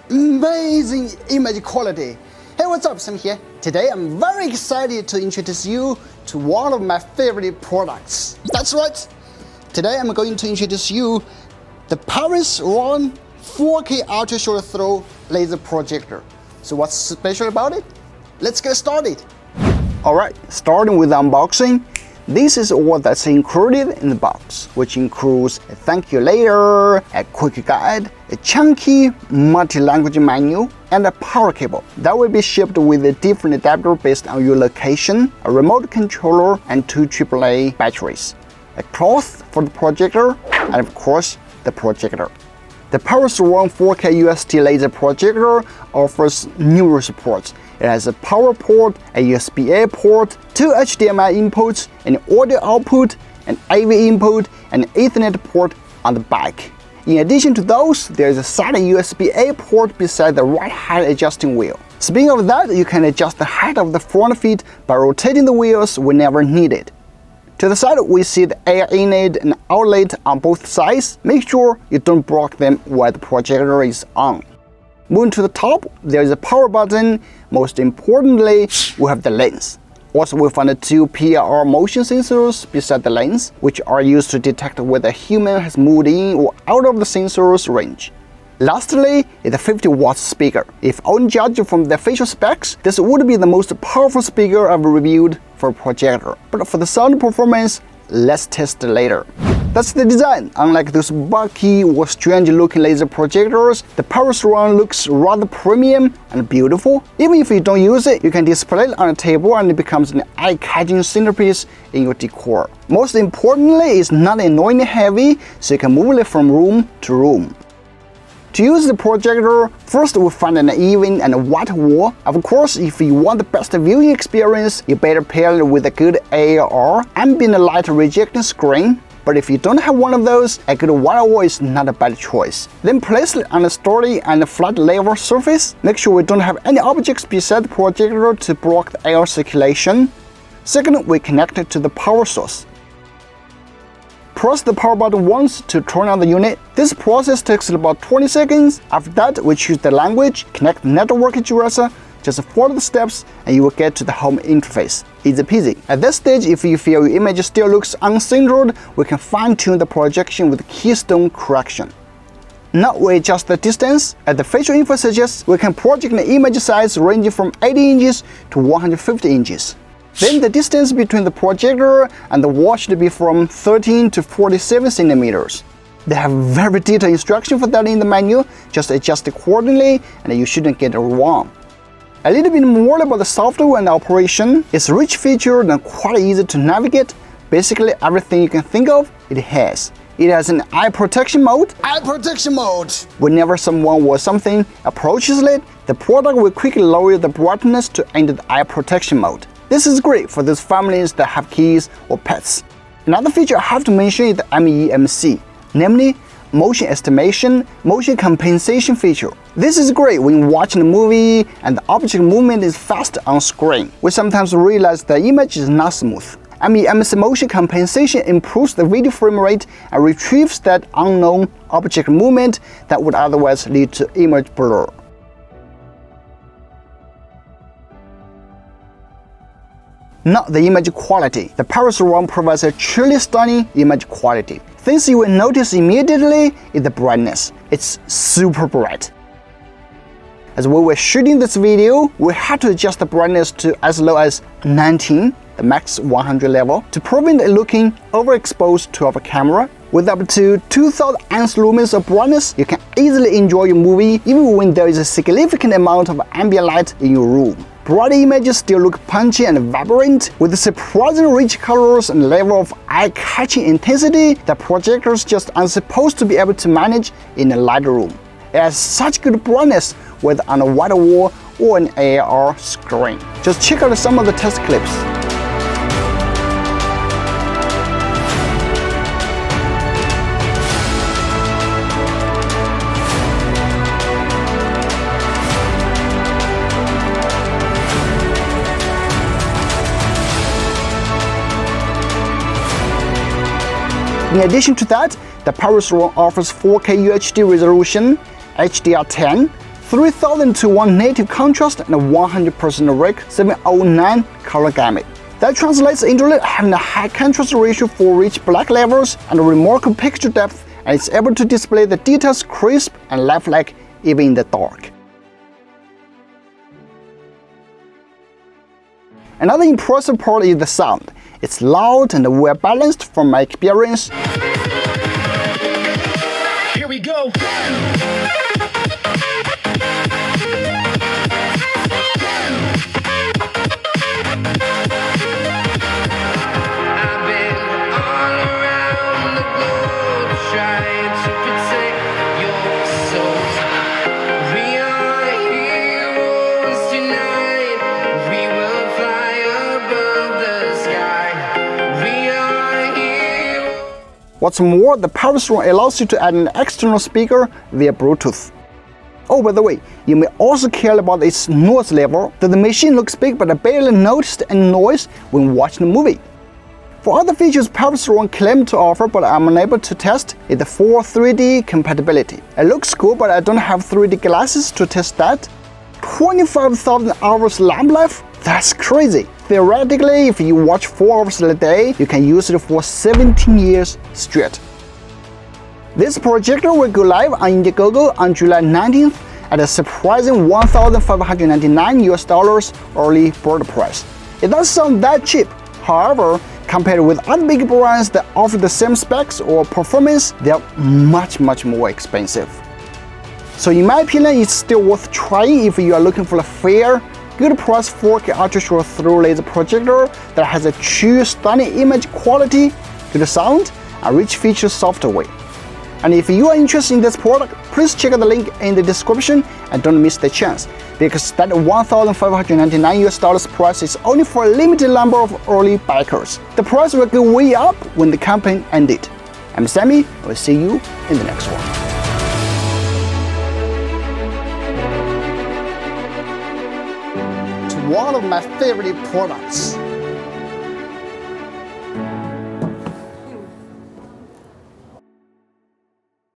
amazing image quality. Hey, what's up, Sami here. Today I'm very excited to introduce you to one of my favorite products. That's right. Today I'm going to introduce you the Rhone 4K ultra short throw laser projector. So what's special about it? Let's get started. Alright, starting with the unboxing. This is all that's included in the box, which includes a thank you letter, a quick guide, a chunky multi-language menu, and a power cable that will be shipped with a different adapter based on your location, a remote controller, and 2 AAA batteries, a cloth for the projector, and of course, the projector. The Rhone 4K UST laser projector offers numerous ports. It has a power port, a USB-A port, 2 HDMI inputs, an audio output, an AV input, and an Ethernet port on the back. In addition to those, there is a side USB-A port beside the right height adjusting wheel. Speaking of that, you can adjust the height of the front feet by rotating the wheels whenever needed. To the side, we see the air inlet and outlet on both sides. Make sure you don't block them while the projector is on. Moving to the top, there is a power button. Most importantly, we have the lens. Also, we found 2 PIR motion sensors beside the lens, which are used to detect whether a human has moved in or out of the sensor's range. Lastly is the 50-watt speaker. If only judged from the facial specs, this would be the most powerful speaker I've reviewed for a projector. But for the sound performance, let's test it later. That's the design. Unlike those bulky or strange-looking laser projectors, the Rhone looks rather premium and beautiful. Even if you don't use it, you can display it on a table and it becomes an eye-catching centerpiece in your decor. Most importantly, it's not annoyingly heavy, so you can move it from room to room. To use the projector, first we find an even and white wall. Of course, if you want the best viewing experience, you better pair it with a good AR, ambient light rejecting screen. But if you don't have one of those, a good white wall is not a bad choice. Then place it on a sturdy and flat level surface. Make sure we don't have any objects beside the projector to block the air circulation. Second, we connect it to the power source. Press the power button once to turn on the unit. This process takes about 20 seconds. After that, we choose the language, connect the network address, just follow the steps and you will get to the home interface. Easy peasy. At this stage, if you feel your image still looks uncentered, we can fine-tune the projection with keystone correction. Now we adjust the distance. As the facial info suggests, we can project an image size ranging from 80 inches to 150 inches. Then the distance between the projector and the wall should be from 13 to 47 centimeters. They have very detailed instruction for that in the menu. Just adjust accordingly and you shouldn't get it wrong. A little bit more about the software and operation. It's rich featured and quite easy to navigate. Basically everything you can think of, it has. It has an eye protection mode. Whenever someone or something approaches it, the product will quickly lower the brightness to enter the eye protection mode. This is great for those families that have kids or pets. Another feature I have to mention is the MEMC, namely motion estimation, motion compensation feature. This is great when watching a movie and the object movement is fast on screen. We sometimes realize the image is not smooth. MEMC motion compensation improves the video frame rate and retrieves that unknown object movement that would otherwise lead to image blur. Now the image quality. The Rhone provides a truly stunning image quality. Things you will notice immediately is the brightness. It's super bright. As we were shooting this video, we had to adjust the brightness to as low as 19, the max 100 level, to prevent it looking overexposed to our camera. With up to 2000 amps lumens of brightness, you can easily enjoy your movie even when there is a significant amount of ambient light in your room. Bright images still look punchy and vibrant. With surprisingly rich colors and level of eye-catching intensity that projectors just aren't supposed to be able to manage in a light room. It has such good brightness whether on a white wall or an AR screen. Just check out some of the test clips. In addition to that, the Rhone offers 4K UHD resolution, HDR10, 3000:1 native contrast and a 100% rec 709 color gamut. That translates into it having a high contrast ratio for rich black levels and a remarkable picture depth, and it's able to display the details crisp and lifelike even in the dark. Another impressive part is the sound. It's loud and well balanced from my experience. Here we go. What's more, the Rhone allows you to add an external speaker via Bluetooth. Oh, by the way, you may also care about its noise level, that the machine looks big but I barely noticed any noise when watching the movie. For other features Rhone claimed to offer but I'm unable to test is the full 3D compatibility. It looks cool but I don't have 3D glasses to test that. 25,000 hours lamp life? That's crazy! Theoretically, if you watch 4 hours a day, you can use it for 17 years straight. This projector will go live on Indiegogo on July 19th at a surprising $1,599 early bird price. It doesn't sound that cheap. However, compared with other big brands that offer the same specs or performance, they are much more expensive. So in my opinion, it's still worth trying if you are looking for a fair, good price 4K ultra short through laser projector that has a true stunning image quality, good sound, and rich features software. And if you are interested in this product, please check out the link in the description and don't miss the chance, because that $1,599 price is only for a limited number of early backers. The price will go way up when the campaign ended. I'm Sami, I will see you in the next one. One of my favorite products.